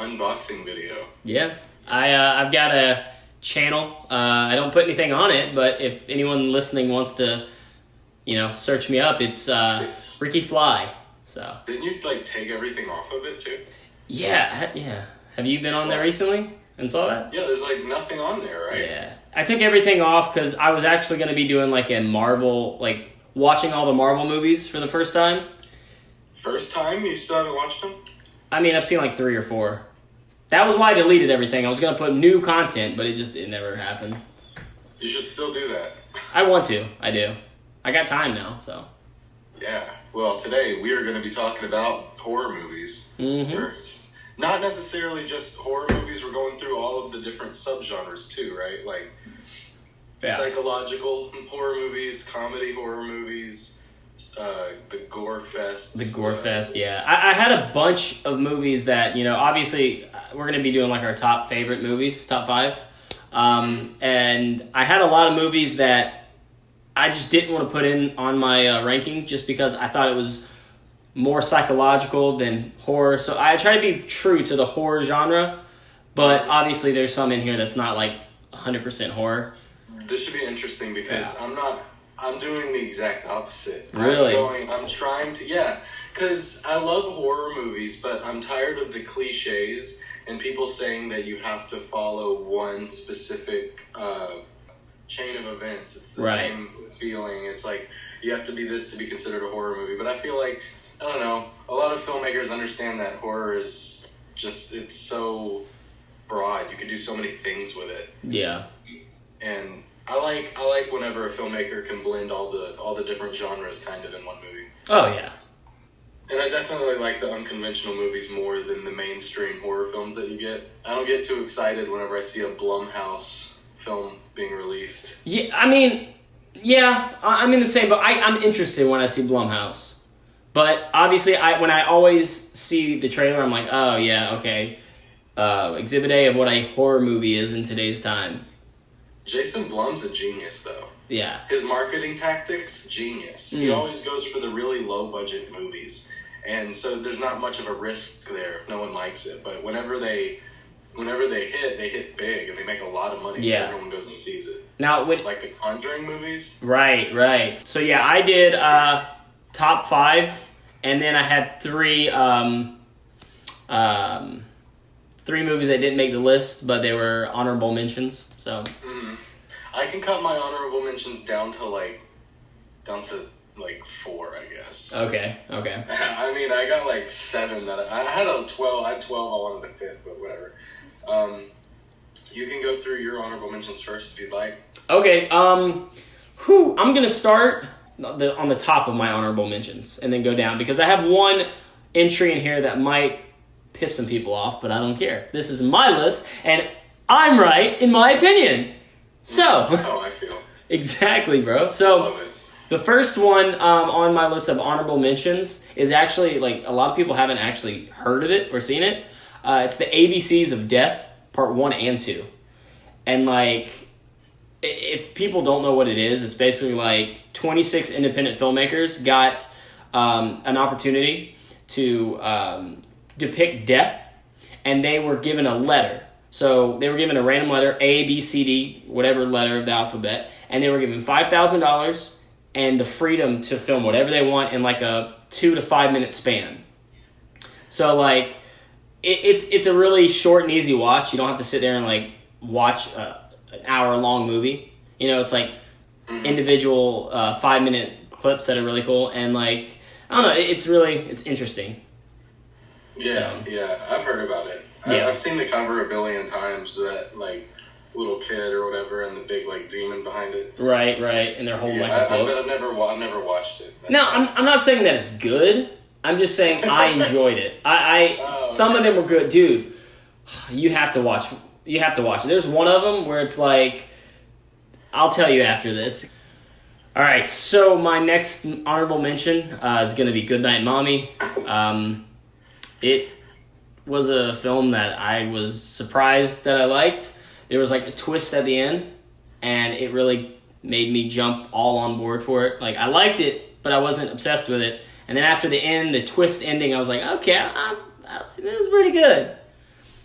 unboxing video. Yeah. I've got a channel. I don't put anything on it, but if anyone listening wants to, search me up, it's Ricky Flyyy. So. Didn't you take everything off of it too? Yeah. Have you been on there recently and saw that? Yeah, there's nothing on there, right? Yeah. I took everything off because I was actually going to be doing a Marvel, watching all the Marvel movies for the first time. First time? You still haven't watched them? I mean, I've seen 3 or 4. That was why I deleted everything. I was going to put new content, but it never happened. You should still do that. I want to. I do. I got time now, so. Yeah. Well, today we are going to be talking about horror movies. Mm-hmm. Not necessarily just horror movies. We're going through all of the different subgenres too, right? Psychological horror movies, comedy horror movies, the gore fest. The gore fest, yeah. I had a bunch of movies that, obviously we're going to be doing our top favorite movies, top 5. And I had a lot of movies that I just didn't want to put in on my ranking just because I thought it was more psychological than horror. So I try to be true to the horror genre, but obviously there's some in here that's not 100% horror. This should be interesting because I'm doing the exact opposite. Really? I'm trying to, because I love horror movies, but I'm tired of the cliches and people saying that you have to follow one specific chain of events. It's the same feeling. It's you have to be this to be considered a horror movie. But I feel I don't know, a lot of filmmakers understand that horror is just, it's so broad. You can do so many things with it. Yeah. And I like whenever a filmmaker can blend all the different genres kind of in one movie. Oh, yeah. And I definitely like the unconventional movies more than the mainstream horror films that you get. I don't get too excited whenever I see a Blumhouse film being released. Yeah, I'm in the same, but I'm interested when I see Blumhouse. But obviously, when I always see the trailer, I'm like, oh yeah, okay. Exhibit A of what a horror movie is in today's time. Jason Blum's a genius, though. Yeah. His marketing tactics, genius. He always goes for the really low-budget movies. And so there's not much of a risk there. No one likes it. But whenever they hit big, and they make a lot of money because everyone goes and sees it. Now, like the Conjuring movies? Right. So yeah, I did top 5, and then I had 3 movies that didn't make the list, but they were honorable mentions. So I can cut my honorable mentions down to 4, I guess. Okay. I mean, I got 7 that I had 12. I had 12 I wanted to fit, but whatever. You can go through your honorable mentions first if you'd like. Okay. I'm gonna start on the top of my honorable mentions and then go down because I have one entry in here that might piss some people off, but I don't care. This is my list, and I'm right in my opinion. So that's how I feel. Exactly, bro. So love it. The first one on my list of honorable mentions is actually a lot of people haven't actually heard of it or seen it. It's the ABCs of Death, Part 1 and 2, and if people don't know what it is, it's basically 26 independent filmmakers got an opportunity to depict death, and they were given a letter. So they were given a random letter, A, B, C, D, whatever letter of the alphabet, and they were given $5,000 and the freedom to film whatever they want in a 2 to 5 minute span. So it's a really short and easy watch. You don't have to sit there and watch an hour long movie. It's individual 5 minute clips that are really cool, and I don't know, it's interesting. Yeah, I've heard about it. Yeah. I've seen the cover a billion times, that little kid or whatever, and the big demon behind it. Right, and they're holding a book. I've never watched it. No, I'm not saying that it's good. I'm just saying I enjoyed it. Some of them were good, dude. You have to watch. it. There's one of them where it's I'll tell you after this. All right, so my next honorable mention is going to be Goodnight Mommy. It was a film that I was surprised that I liked. There was a twist at the end, and it really made me jump all on board for it. I liked it, but I wasn't obsessed with it. And then after the end, the twist ending, I was like, okay, it was pretty good.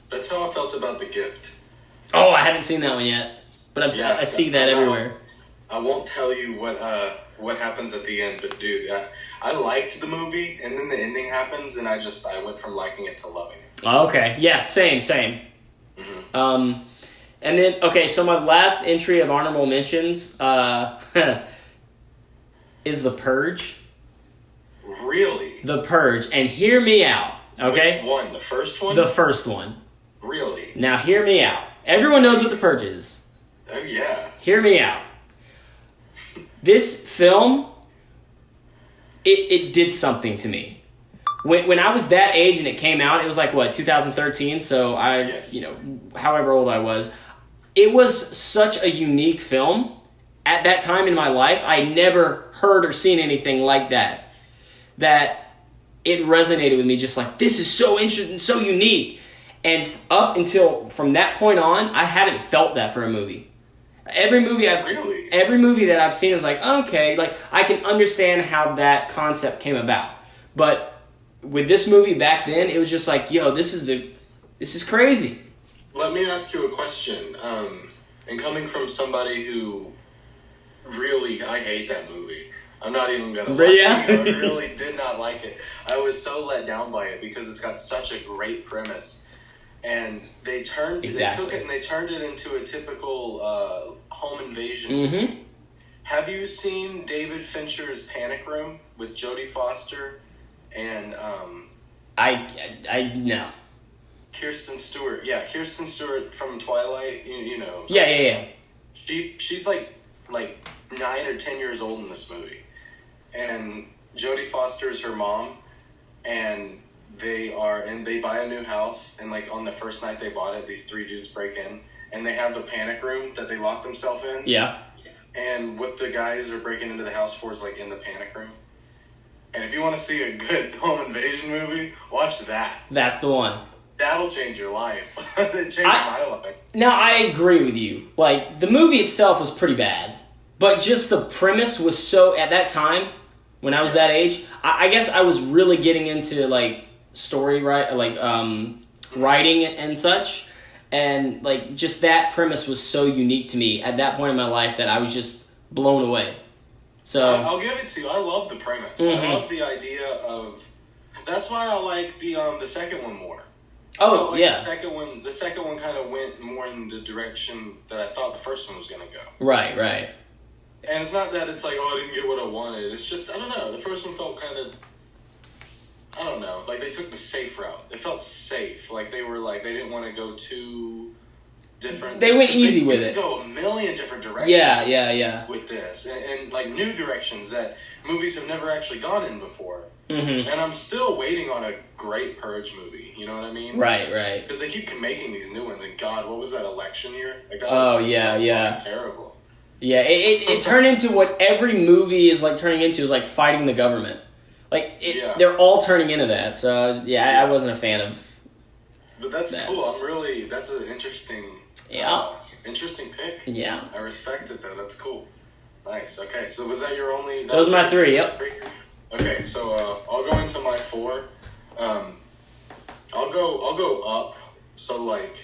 That's how I felt about The Gift. Oh, I haven't seen that one yet, but I see that everywhere. I won't tell you what happens at the end, but dude, I liked the movie, and then the ending happens, and I went from liking it to loving it. Oh, okay, yeah, same. Mm-hmm. And then so my last entry of honorable mentions is The Purge. Really? The Purge, and hear me out. Okay. Which one? The first one? The first one. Really? Now hear me out. Everyone knows what The Purge is. Oh yeah. Hear me out. This film, it did something to me. When I was that age and it came out, it was like, 2013? So however old I was. It was such a unique film. At that time in my life, I never heard or seen anything like that. That it resonated with me just like, this is so interesting, so unique. And up until from that point on, I haven't felt that for a movie. Every movie that I've seen is like, okay, like I can understand how that concept came about. But with this movie back then, it was just like, yo, this is crazy. Let me ask you a question. And coming from somebody who really, I hate that movie. I'm not even gonna lie. Yeah. I really did not like it. I was so let down by it because it's got such a great premise. And they took it and they turned it into a typical home invasion. Mm-hmm. Have you seen David Fincher's Panic Room with Jodie Foster and I no. Kirsten Stewart? Yeah, Kirsten Stewart from Twilight. You know. Yeah. She's like 9 or 10 years old in this movie, and Jodie Foster's her mom, and they buy a new house, and like on the first night they bought it, these 3 dudes break in, and they have the panic room that they lock themselves in. Yeah. And what the guys are breaking into the house for is like in the panic room. And if you want to see a good home invasion movie, watch that. That's the one. That'll change your life. It changed my life. Now, I agree with you. Like, the movie itself was pretty bad. But just the premise was so... At that time, when I was that age, I guess I was really getting into, like, writing and such. And, like, just that premise was so unique to me at that point in my life that I was just blown away. So I'll give it to you. I love the premise. Mm-hmm. I love the idea of... That's why I like the second one more. Oh, like yeah. The second one kind of went more in the direction that I thought the first one was going to go. Right. And it's not that it's like, oh, I didn't get what I wanted. It's just, I don't know. The first one felt kind of, I don't know. Like, they took the safe route. It felt safe. Like, they were like, they didn't want to go too different. They went easy with it. They go a million different directions. Yeah. With this. And like, new directions that movies have never actually gone in before. Mm-hmm. And I'm still waiting on a great Purge movie. You know what I mean? Right. Because they keep making these new ones. And God, what was that election year? Like, that was terrible. Yeah, it turned into what every movie is like turning into, is like fighting the government. Like, they're all turning into that. So, I wasn't a fan of. But that's cool. That's an interesting pick. Yeah. I respect it, though. That's cool. Nice. Okay, so was that your only... Those are my 3, yep. Okay, so I'll go into my 4. I'll go up. So, like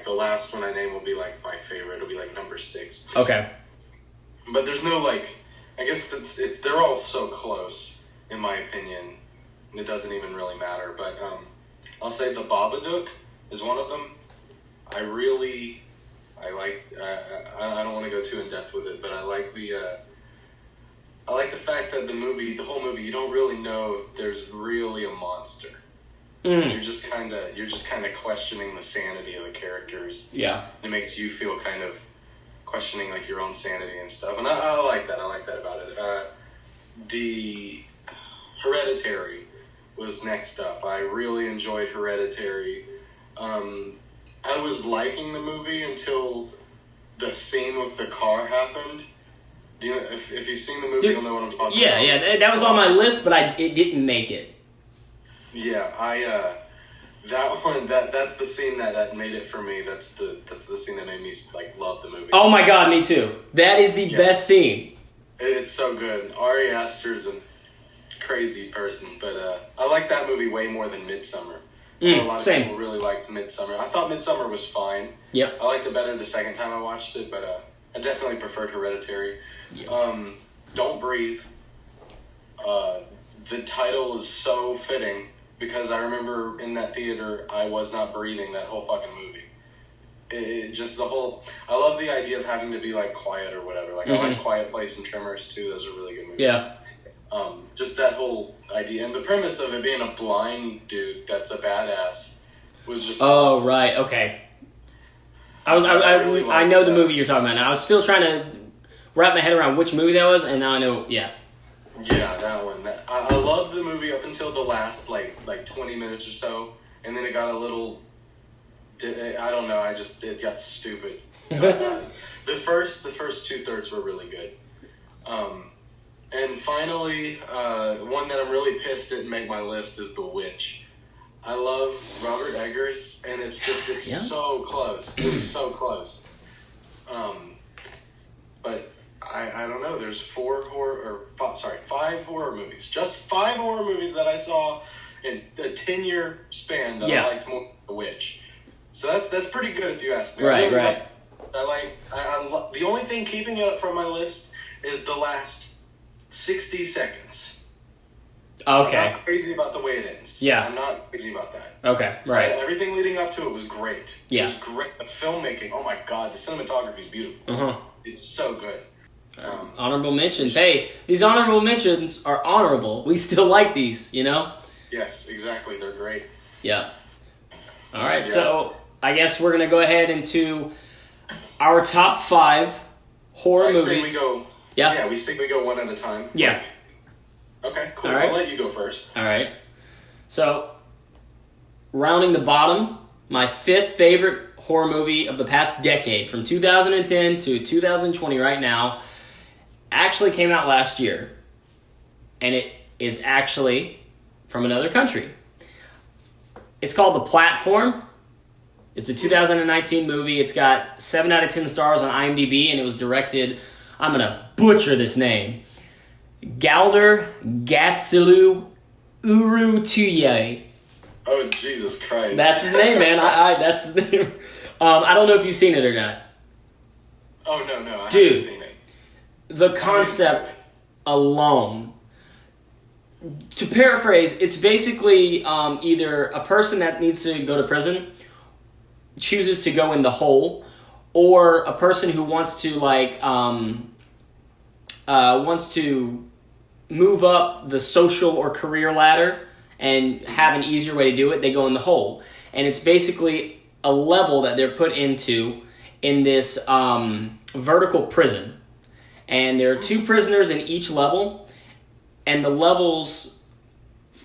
the last one I name will be, like, my favorite. It'll be, like, number 6. Okay. But there's no, like... I guess they're all so close, in my opinion. It doesn't even really matter. But I'll say The Babadook is one of them. I don't want to go too in depth with it, but I like the fact that the whole movie, you don't really know if there's really a monster. Mm. You're just kind of questioning the sanity of the characters. Yeah, it makes you feel kind of questioning like your own sanity and stuff, and I like that. I like that about it. The Hereditary was next up. I really enjoyed Hereditary. I was liking the movie until the scene with the car happened. Do you know, if you've seen the movie, you'll know what I'm talking about. Yeah, that was on my list, but it didn't make it. Yeah, that one, that's the scene that made it for me. That's the scene that made me like love the movie. Oh my God, me too. That is the best scene. It's so good. Ari Aster's a crazy person, but I like that movie way more than Midsommar. I know a lot of same. people really liked Midsummer. I thought Midsummer was fine. Yep. I liked it better the second time I watched it, but I definitely preferred Hereditary. Yep. Don't Breathe. The title is so fitting because I remember in that theater I was not breathing that whole fucking movie. It just the whole. I love the idea of having to be like quiet or whatever. Like I like Quiet Place and Tremors too. Those are really good movies. Yeah. Just that whole idea and the premise of it being a blind dude that's a badass was just. Oh awesome. right, okay. I know the movie you're talking about now. I was still trying to wrap my head around which movie that was, and now I know. Yeah. Yeah, that one. I loved the movie up until the last like 20 minutes or so, and then it got a little. I don't know. It got stupid. The first 2/3 were really good. And finally, one that I'm really pissed didn't make my list is The Witch. I love Robert Eggers, and it's so close. It was so close. But I don't know. There's 5 horror movies. Just 5 horror movies that I saw in a 10-year span that I liked more than The Witch. So that's pretty good if you ask me. Right. The only thing keeping it from my list is the last 60 seconds. Okay. I'm not crazy about the way it ends. Yeah. I'm not crazy about that. Okay, right. And everything leading up to it was great. Yeah. It was great. The filmmaking, oh my god, the cinematography is beautiful. It's so good. Honorable mentions. Hey, these honorable mentions are honorable. We still like these, you know? Yes, exactly. They're great. Yeah. All right, so I guess we're going to go ahead into our top 5 horror movies. Say we go, we think we go one at a time. Yeah. Okay, cool. All right. I'll let you go first. All right. So, rounding the bottom, my 5th favorite horror movie of the past decade, from 2010 to 2020 right now, actually came out last year. And it is actually from another country. It's called The Platform. It's a 2019 movie. It's got 7 out of 10 stars on IMDb, and it was directed, I'm going to butcher this name, Galder Gatsilu Urutye. Oh, Jesus Christ. That's his name, man. That's his name. I don't know if you've seen it or not. Oh, no, I Dude, haven't seen it. The concept alone. To paraphrase, it's basically either a person that needs to go to prison chooses to go in the hole, or a person who wants to wants to move up the social or career ladder and have an easier way to do it. They go in the hole, and it's basically a level that they're put into in this vertical prison, and there are 2 prisoners in each level. And the levels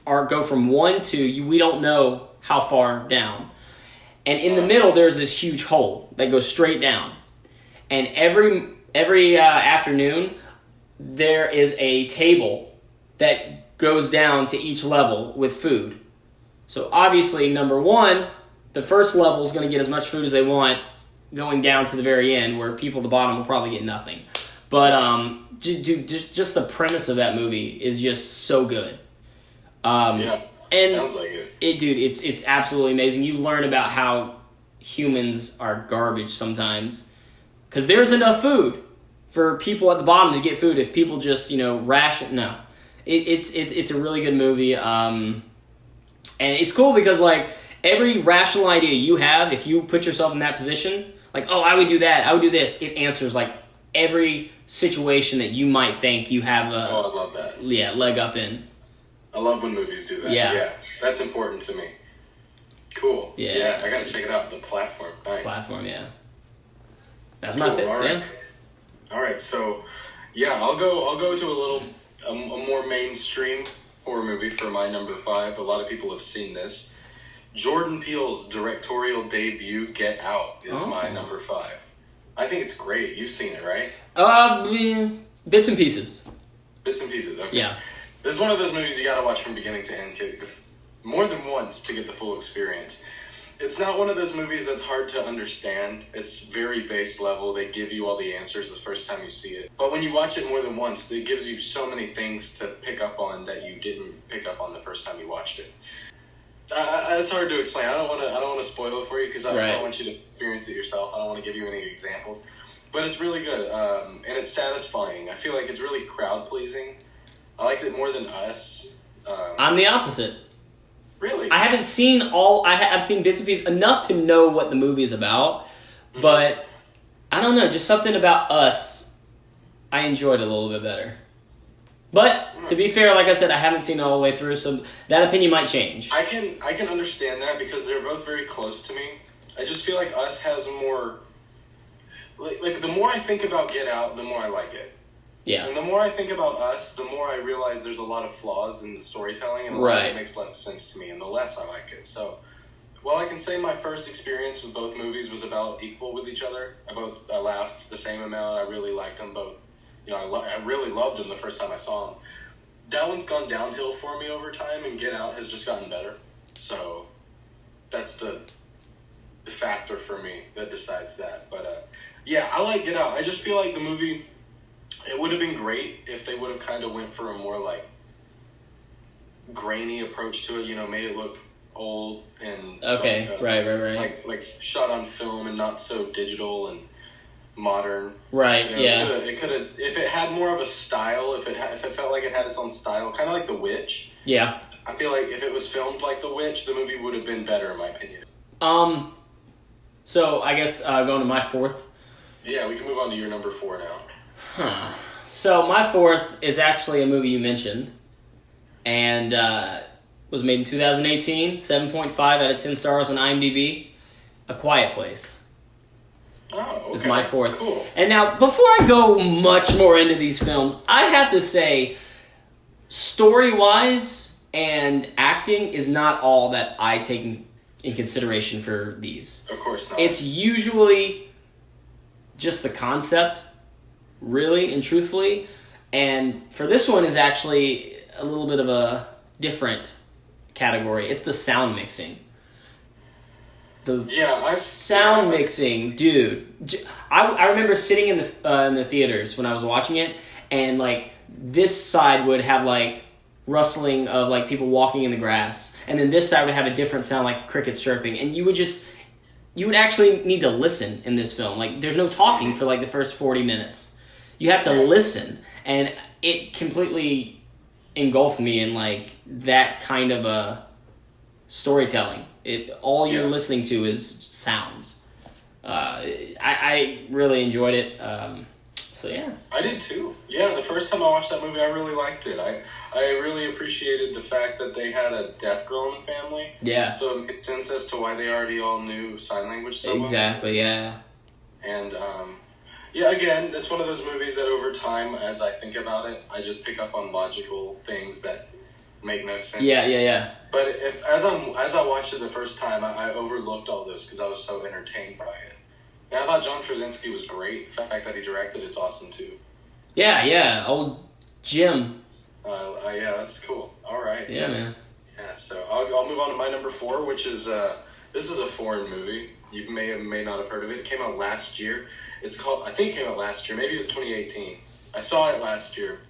go from 1 to we don't know how far down. And in the middle, there's this huge hole that goes straight down. And every afternoon, there is a table that goes down to each level with food. So obviously, number 1, the first level is going to get as much food as they want, going down to the very end, where people at the bottom will probably get nothing. But dude, just the premise of that movie is just so good. And sounds like it. It's absolutely amazing. You learn about how humans are garbage sometimes, because there's enough food for people at the bottom to get food if people just ration. No, it's a really good movie. And it's cool because every rational idea you have, if you put yourself in that position, I would do that, I would do this, it answers every situation that you might think you have I love that. Leg up in. I love when movies do that. Yeah. That's important to me. Cool. Yeah, I gotta check it out. The Platform. Nice. Platform, yeah. That's my fifth. All right. Yeah. All right, so I'll go to a more mainstream horror movie for my number 5. A lot of people have seen this. Jordan Peele's directorial debut, Get Out, is my number 5. I think it's great. You've seen it, right? Bits and pieces. Bits and pieces, okay. Yeah. This is one of those movies you gotta watch from beginning to end, more than once to get the full experience. It's not one of those movies that's hard to understand. It's very base level. They give you all the answers the first time you see it. But when you watch it more than once, it gives you so many things to pick up on that you didn't pick up on the first time you watched it. It's hard to explain. I don't want to spoil it for you because Right. I want you to experience it yourself. I don't want to give you any examples, but it's really good, and it's satisfying. I feel like it's really crowd pleasing. I liked it more than Us. I'm the opposite. Really? I haven't seen I've seen bits and pieces enough to know what the movie is about, but I don't know, just something about Us I enjoyed a little bit better. But to be fair, like I said, I haven't seen it all the way through, so that opinion might change. I can understand that because they're both very close to me. I just feel like Us has more. Like the more I think about Get Out, the more I like it. Yeah. And the more I think about Us, the more I realize there's a lot of flaws in the storytelling, and a lot of it makes less sense to me, and the less I like it. So, while I can say my first experience with both movies was about equal with each other, I laughed the same amount. I really liked them both. I really loved them the first time I saw them. That one's gone downhill for me over time, and Get Out has just gotten better. So, that's the factor for me that decides that. But, yeah, I like Get Out. I just feel like the movie... It would have been great if they would have kind of went for a more, like, grainy approach to it, made it look old and... Okay, right. Like shot on film and not so digital and modern. Right, yeah. It could have... If it had more of a style, if it felt like it had its own style, kind of like The Witch. Yeah. I feel like if it was filmed like The Witch, the movie would have been better, in my opinion. So, I guess going to my fourth... Yeah, we can move on to your number 4 now. So my fourth is actually a movie you mentioned, and was made in 2018, 7.5 out of 10 stars on IMDb, A Quiet Place. Oh, okay. Is my fourth. Cool. And now, before I go much more into these films, I have to say, story-wise and acting is not all that I take in consideration for these. Of course not. It's usually just the concept, really and truthfully, and for this one is actually a little bit of a different category. It's the sound mixing. Sound mixing, dude. I remember sitting in the theaters when I was watching it, and like this side would have like rustling of like people walking in the grass, and then this side would have a different sound like crickets chirping, and you would actually need to listen in this film. Like there's no talking for like the first 40 minutes. You have to listen, and it completely engulfed me in like that kind of a storytelling. All you're listening to is sounds. I really enjoyed it. So yeah, I did too. Yeah, the first time I watched that movie, I really liked it. I really appreciated the fact that they had a deaf girl in the family. Yeah, so it made sense as to why they already all knew sign language so well. Exactly. Yeah, and yeah, again, it's one of those movies that over time, as I think about it, I just pick up on logical things that make no sense. Yeah. But as I watched it the first time, I overlooked all this because I was so entertained by it. And I thought John Krasinski was great. The fact that he directed it's awesome too. Yeah. Old Jim. Yeah, that's cool. All right. Yeah, man. Yeah, so I'll move on to my number 4, which is this is a foreign movie. You may or may not have heard of it. It came out last year. I think it came out last year. Maybe it was 2018. I saw it last year.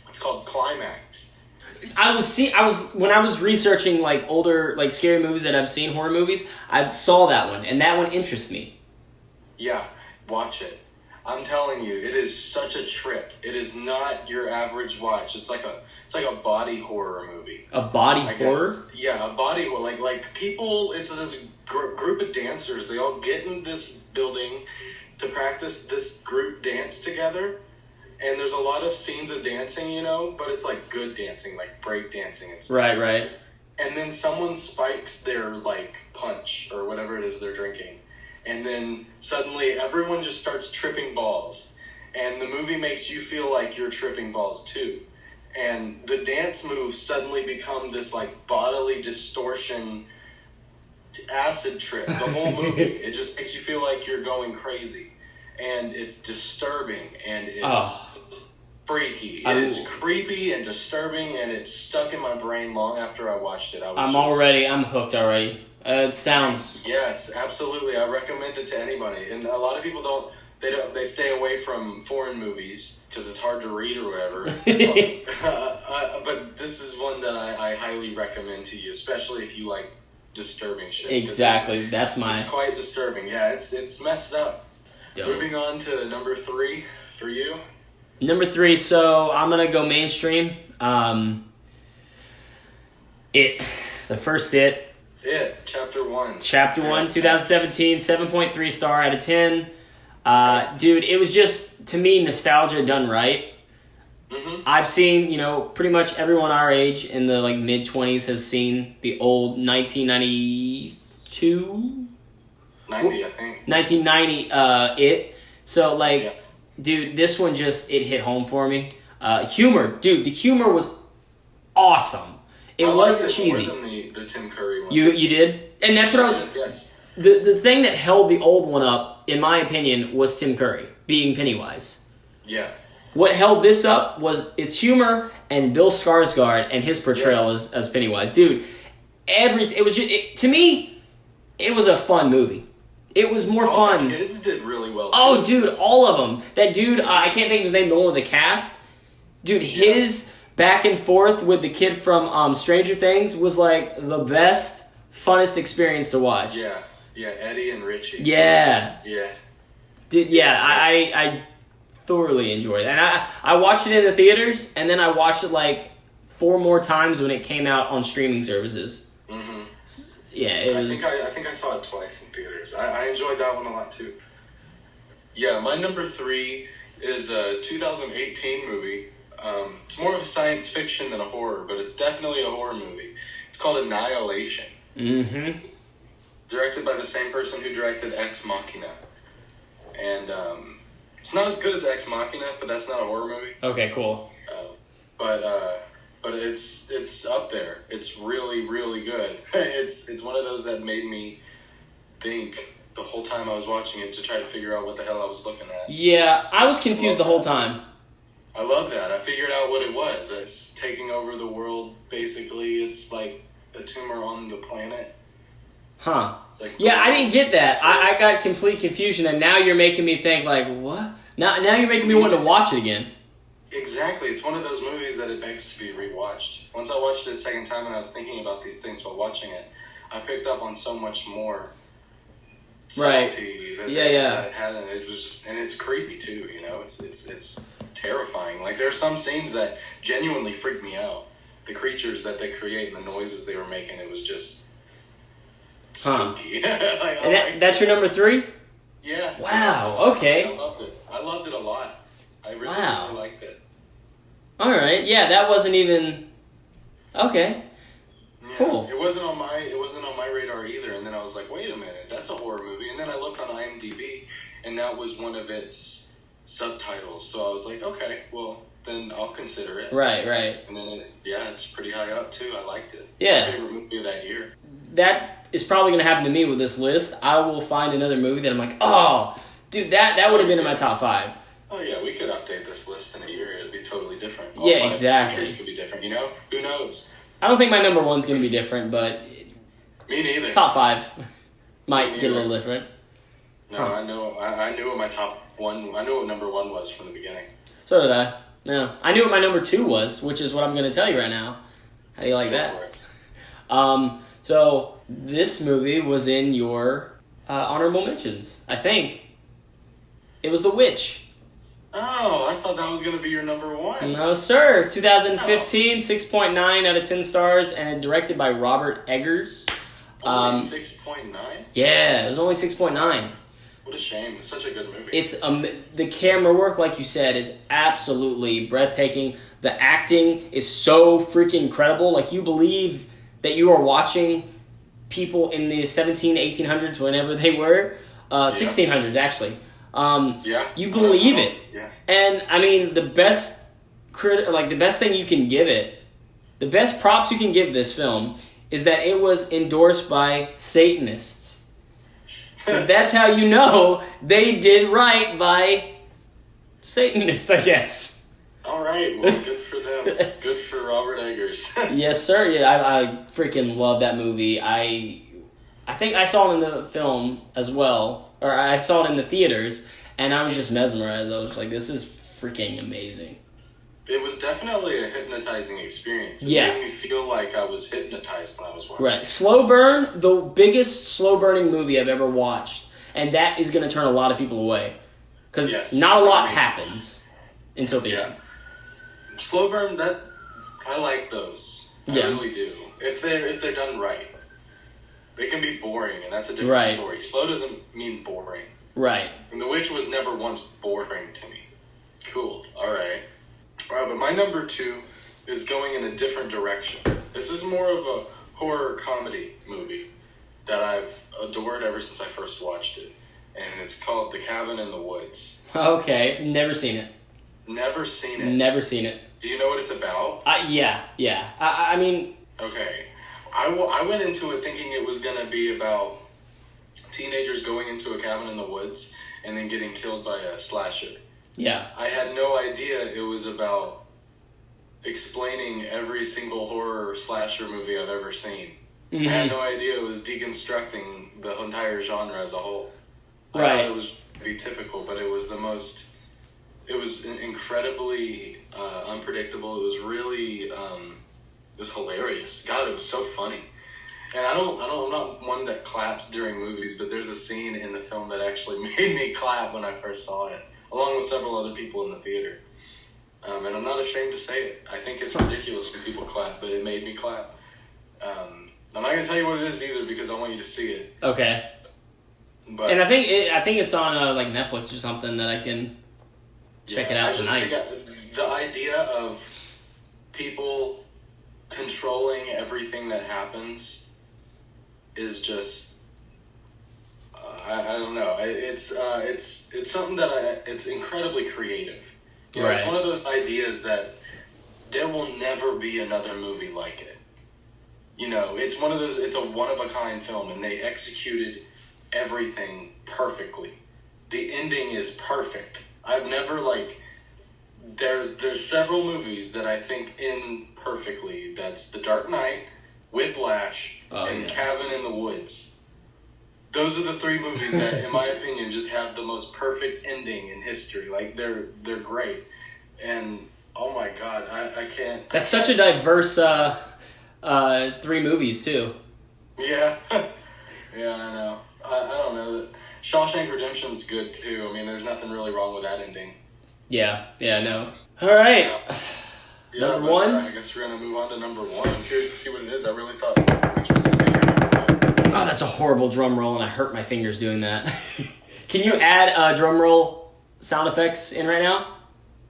It's called Climax. When I was researching like older like scary movies that I've seen, horror movies, I saw that one, and that one interests me. Yeah, watch it. I'm telling you, it is such a trip. It is not your average watch. It's like a body horror movie. A body horror? Yeah, a body horror. Like people. It's this group of dancers. They all get in this building to practice this group dance together. And there's a lot of scenes of dancing, but it's like good dancing, like break dancing and stuff. Right. And then someone spikes their like punch or whatever it is they're drinking. And then suddenly everyone just starts tripping balls. And the movie makes you feel like you're tripping balls too. And the dance moves suddenly become this like bodily distortion acid trip. The whole movie. It just makes you feel like you're going crazy. And it's disturbing and it's freaky. It is creepy and disturbing, and it's stuck in my brain long after I watched it. I'm hooked already. It sounds... Yes, absolutely. I recommend it to anybody. And a lot of people They stay away from foreign movies because it's hard to read or whatever. But this is one that I highly recommend to you, especially if you like disturbing shit. Exactly, it's quite disturbing. Yeah, it's messed up. Dope. Moving on to number 3 for you. Number 3, so I'm gonna go mainstream. The first It, Chapter 1. Chapter 1, 2017, 7.3 star out of 10. Dude, it was just, to me, nostalgia done right. Mm-hmm. I've seen, pretty much everyone our age in the mid-20s has seen the old 1992? 90, I think. 1990 It. So, dude, this one it hit home for me. Humor, dude, the humor was awesome. It wasn't cheesy. More than the Tim Curry one. You did? And that's what Yes. The thing that held the old one up, in my opinion, was Tim Curry being Pennywise. Yeah. What held this up was its humor and Bill Skarsgård and his portrayal as Pennywise. Dude, it was to me, it was a fun movie. It was more fun. The kids did really well, too. Oh, dude, all of them. That dude, I can't think of his name, the one with the cast. Dude, his back and forth with the kid from Stranger Things was the best, funnest experience to watch. Yeah, Eddie and Richie. Yeah. Yeah. Dude, yeah, I thoroughly enjoyed it. And I watched it in the theaters, and then I watched it 4 more times when it came out on streaming services. Mm-hmm. Yeah, it was... I think I saw it twice in theaters. I enjoyed that one a lot, too. Yeah, my number 3 is a 2018 movie. It's more of a science fiction than a horror, but it's definitely a horror movie. It's called Annihilation. Mm-hmm. Directed by the same person who directed Ex Machina. And it's not as good as Ex Machina, but that's not a horror movie. Okay, cool. But it's up there. It's really, really good. It's one of those that made me think the whole time I was watching it to try to figure out what the hell I was looking at. Yeah, I was confused the whole time. I love that. I figured out what it was. It's taking over the world, basically. It's like a tumor on the planet. Huh. Yeah, I didn't get that. I got complete confusion, and now you're making me think, what? Now you're making me want to watch it again. Exactly. It's one of those movies that it begs to be rewatched. Once I watched it a second time and I was thinking about these things while watching it, I picked up on so much more subtlety that it had, and it was just, and it's creepy too. It's terrifying. There are some scenes that genuinely freak me out. The creatures that they create and the noises they were making, it was just spooky. That's your number 3? Yeah. Wow. Okay. I loved it. I loved it a lot. I really liked it. All right. Yeah, that wasn't even okay. Yeah, cool. It wasn't on my radar either. And then I was like, wait a minute, that's a horror movie. And then I looked on IMDb, and that was one of its subtitles. So I was like, okay, well then I'll consider it. Right. And then it's pretty high up too. I liked it. Yeah. It's my favorite movie of that year. That is probably going to happen to me with this list. I will find another movie that I'm like, oh, dude, that would have been in my top 5. Oh yeah, we could update this list in a year. It'd be totally different. Yeah, exactly. Could be different. Who knows? I don't think my number 1's going to be different, but me neither. Top 5 might get a little different. No, huh. I knew what my top 1. I knew what number 1 was from the beginning. So did I. No, I knew what my number 2 was, which is what I'm going to tell you right now. How do you like that? So this movie was in your honorable mentions. I think it was The Witch. Oh, I thought that was going to be your number 1. No, sir. 2015, 6.9 out of 10 stars, and directed by Robert Eggers. Only 6.9? Yeah, it was only 6.9. What a shame. It's such a good movie. It's the camera work, like you said, is absolutely breathtaking. The acting is so freaking incredible. You believe that you are watching people in the 1800s, whenever they were. 1600s, actually. You believe it. Yeah. And I mean, the best thing you can give it, the best props you can give this film is that it was endorsed by Satanists. So that's how you know they did right by Satanists, I guess. All right, well, good for them. Good for Robert Eggers. Yes, sir. Yeah, I freaking love that movie. I think I saw it in the film as well, or I saw it in the theaters, and I was just mesmerized. I was like, this is freaking amazing. It was definitely a hypnotizing experience. It Yeah. made me feel like I was hypnotized when I was watching. Right. Slow burn, the biggest slow burning movie I've ever watched. And that is going to turn a lot of people away. Because not a lot happens until the end. Slow burn, I like those. I really do. If they're done right. They can be boring, and that's a different story. Slow doesn't mean boring. Right. And The Witch was never once boring to me. Cool. Alright, but my number 2 is going in a different direction. This is more of a horror comedy movie that I've adored ever since I first watched it. And it's called The Cabin in the Woods. Okay, never seen it. Never seen it? Never seen it. Do you know what it's about? Yeah. I mean... Okay. I went into it thinking it was going to be about teenagers going into a cabin in the woods and then getting killed by a slasher. Yeah. I had no idea it was about explaining every single horror slasher movie I've ever seen. Mm-hmm. I had no idea it was deconstructing the entire genre as a whole. I thought it was pretty typical, but it was it was incredibly unpredictable. It was really, it was hilarious. God, it was so funny. And I'm not one that claps during movies, but there's a scene in the film that actually made me clap when I first saw it, along with several other people in the theater. And I'm not ashamed to say it. I think it's ridiculous when people clap, but it made me clap. I'm not going to tell you what it is either because I want you to see it. Okay. But, and I think it's on like Netflix or something that I can check it out tonight. The idea of people controlling everything that happens is just I don't know. It's something that it's incredibly creative. It's one of those ideas that there will never be another movie like it. It's one of those. It's a one-of-a-kind film, and they executed everything perfectly. The ending is perfect. I've never there's several movies that I think end perfectly. That's The Dark Knight, Whiplash, and Cabin in the Woods. Those are the 3 movies that, in my opinion, just have the most perfect ending in history. Like they're great, and oh my god, I can't. That's such a diverse 3 movies too. Yeah, yeah, I know. I don't know. Shawshank Redemption's good too. I mean, there's nothing really wrong with that ending. Yeah, no. All right. Number ones? I guess we're going to move on to number 1. I'm curious to see what it is. I really thought which was going to be your number 1. Oh, that's a horrible drum roll, and I hurt my fingers doing that. Can you add drum roll sound effects in right now?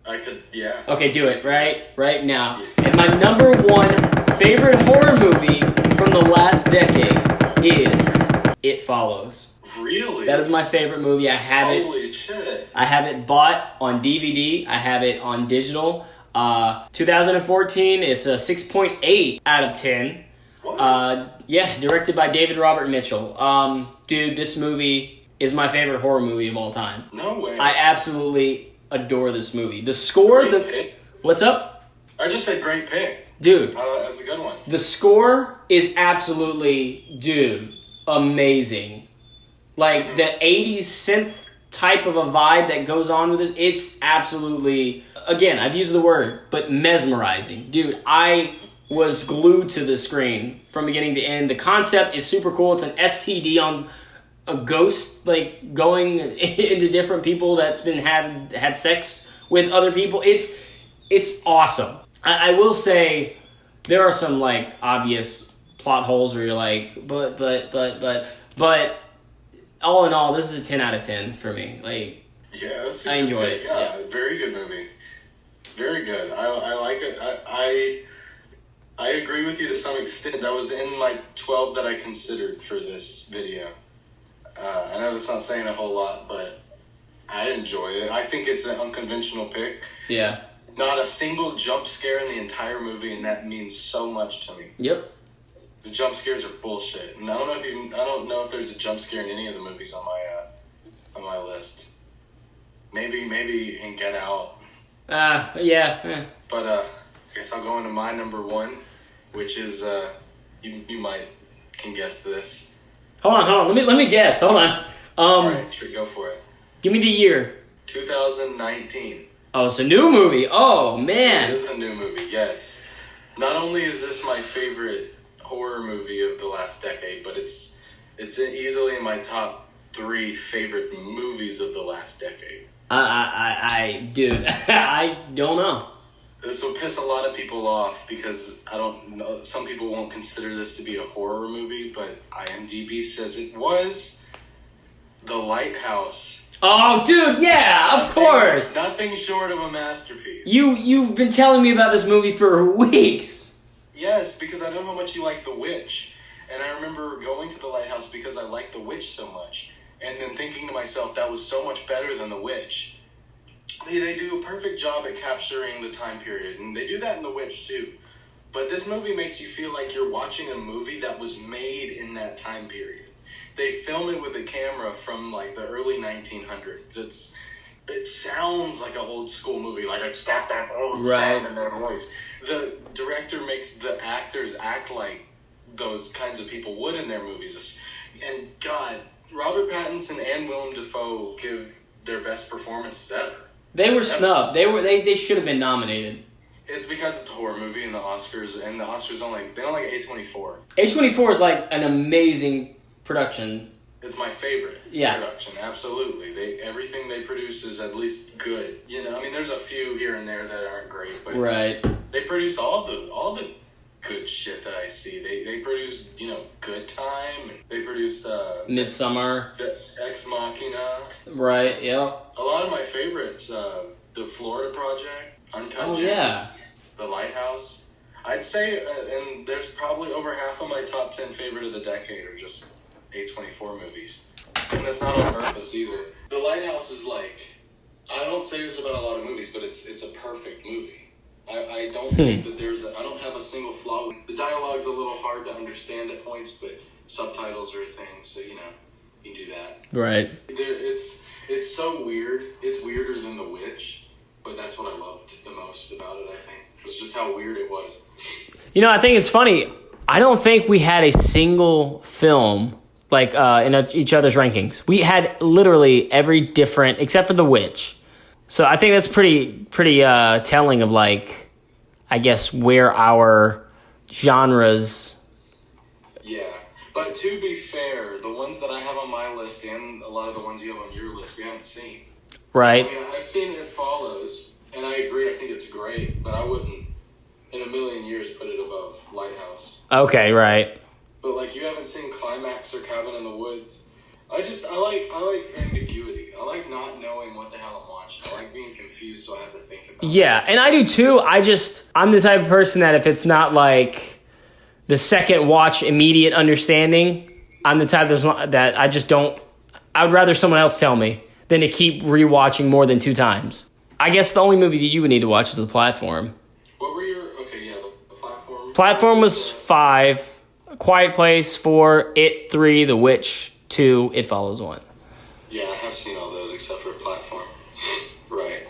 I could, yeah. Okay, do it right now. And my number 1 favorite horror movie from the last decade is It Follows. Really? That is my favorite movie. I have Holy shit. I have it bought on DVD. I have it on digital. 2014, it's a 6.8 out of 10. What? Yeah, directed by David Robert Mitchell. Dude, this movie is my favorite horror movie of all time. No way. I absolutely adore this movie. The score, what's up? I just said great pick. Dude. That's a good one. The score is absolutely, amazing. Like, the 80s synth type of a vibe that goes on with this, it's absolutely, again, I've used the word, but mesmerizing. Dude, I was glued to the screen from beginning to end. The concept is super cool. It's an STD on a ghost, like, going into different people that's been had sex with other people. It's awesome. I will say, there are some, like, obvious plot holes where you're like, but all in all, this is a 10 out of 10 for me. Like, yeah, I enjoyed it. Yeah, very good movie. Very good. I like it. I agree with you to some extent. That was in my 12 that I considered for this video. I know that's not saying a whole lot, but I enjoy it. I think it's an unconventional pick. Yeah. Not a single jump scare in the entire movie, and that means so much to me. Yep. The jump scares are bullshit, and I don't know if there's a jump scare in any of the movies on my list. Maybe in Get Out. Yeah. But I guess I'll go into my number 1, which is you might can guess this. Hold on. Let me guess. Hold on. All right, sure, go for it. Give me the year. 2019. Oh, it's a new movie. Oh, man. It is a new movie, yes. Not only is this my favorite horror movie of the last decade, but it's easily in my top 3 favorite movies of the last decade. Dude, I don't know. This will piss a lot of people off because I don't know. Some people won't consider this to be a horror movie, but IMDb says it was. The Lighthouse. Oh, dude, yeah, of course. Nothing short of a masterpiece. You've been telling me about this movie for weeks. Yes, because I know how much you like The Witch. And I remember going to The Lighthouse because I liked The Witch so much. And then thinking to myself, that was so much better than The Witch. They do a perfect job at capturing the time period. And they do that in The Witch, too. But this movie makes you feel like you're watching a movie that was made in that time period. They film it with a camera from, like, the early 1900s. It sounds like an old school movie. Like, it's got that old sound in their voice. The director makes the actors act like those kinds of people would in their movies. And, God, Robert Pattinson and Willem Dafoe give their best performances ever. They were snubbed. They should have been nominated. It's because it's a horror movie and the Oscars don't like A24. A24 is like an amazing production. It's my favorite production, absolutely. Everything they produce is at least good. You know, I mean, there's a few here and there that aren't great, but they produce all the good shit that I see. They produced, Good Time. And they produced Midsummer, the Ex Machina. Right. Yep. A lot of my favorites: the Florida Project, Untitled Chapter, The Lighthouse. I'd say, and there's probably over half of my top 10 favorite of the decade are just A24 movies, and that's not on purpose either. The Lighthouse is like, I don't say this about a lot of movies, but it's a perfect movie. I don't think that I don't have a single flaw. The dialogue's a little hard to understand at points, but subtitles are a thing, so you can do that. Right. It's so weird. It's weirder than The Witch, but that's what I loved the most about it, I think. It was just how weird it was. I think it's funny. I don't think we had a single film like in each other's rankings. We had literally every different, except for The Witch. So I think that's pretty telling of, like, I guess, where our genres. Yeah, but to be fair, the ones that I have on my list and a lot of the ones you have on your list, we haven't seen. Right. I mean, I've seen It Follows, and I agree. I think it's great, but I wouldn't, in a million years, put it above Lighthouse. Okay, right. But, like, you haven't seen Climax or Cabin in the Woods. I like ambiguity. I like not knowing what the hell I'm watching. I like being confused, so I have to think about it. Yeah, and I do too. I'm the type of person that if it's not like the second watch immediate understanding, I'm the type that I just don't. I would rather someone else tell me than to keep rewatching more than 2 times. I guess the only movie that you would need to watch is The Platform. What were your... Okay, yeah, The Platform. Platform was 5. Quiet Place 4. It 3. The Witch 2. It Follows 1. Yeah, I have seen all those except for Platform. Right.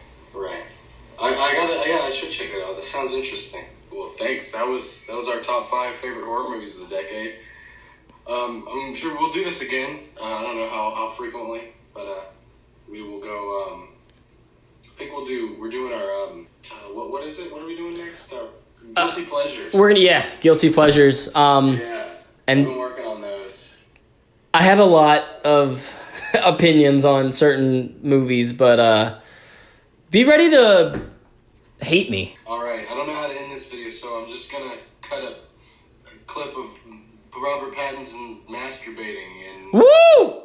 I should check it out. That sounds interesting. Well, thanks. That was our top 5 favorite horror movies of the decade. I'm sure we'll do this again. I don't know how frequently, but we will go. I think we're doing our what is it? What are we doing next? Guilty pleasures. We're gonna guilty pleasures. And I've been working on those. I have a lot of opinions on certain movies, but be ready to hate me. Alright, I don't know how to end this video, so I'm just gonna cut a clip of Robert Pattinson masturbating and... Woo!